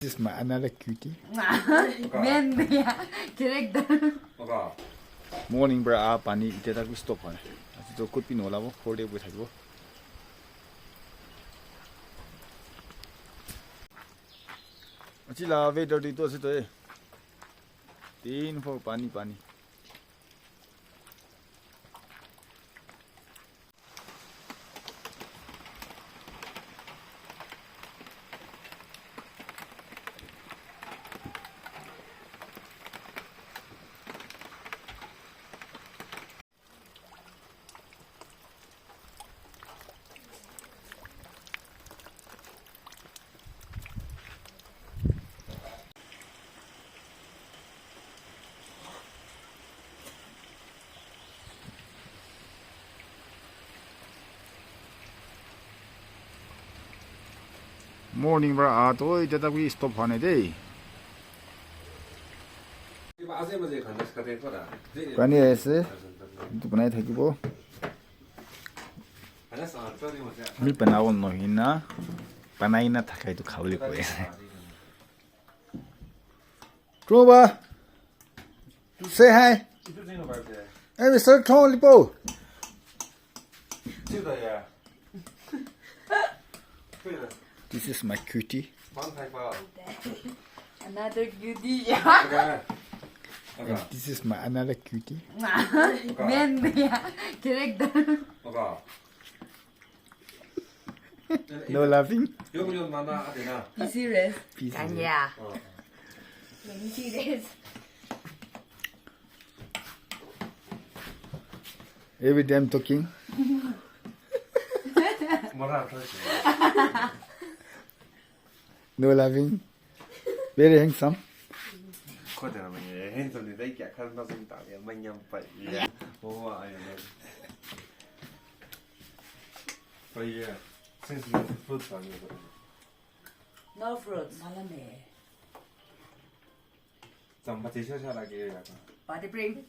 This is my another cutie. Men, character. Morning bra pani iteta ku stop hone. Ati to could be no lavo 4 day with haibo. Ati la ve dirty to se to e. Tin for pani pani. Morning bra to iteta ku stop hone dei. Pani ase tu banai thakibo. Mi panawon no hina panai na thakai tu khawli ko ase. Kroba, say hi. Hey, Mr. Tom Lipo. This is my cutie. Another cutie. And this is my another cutie. Men, character. No laughing. Be serious. Yeah. Let me see this. Every time talking. No laughing. Very handsome. No fruits. Body bring.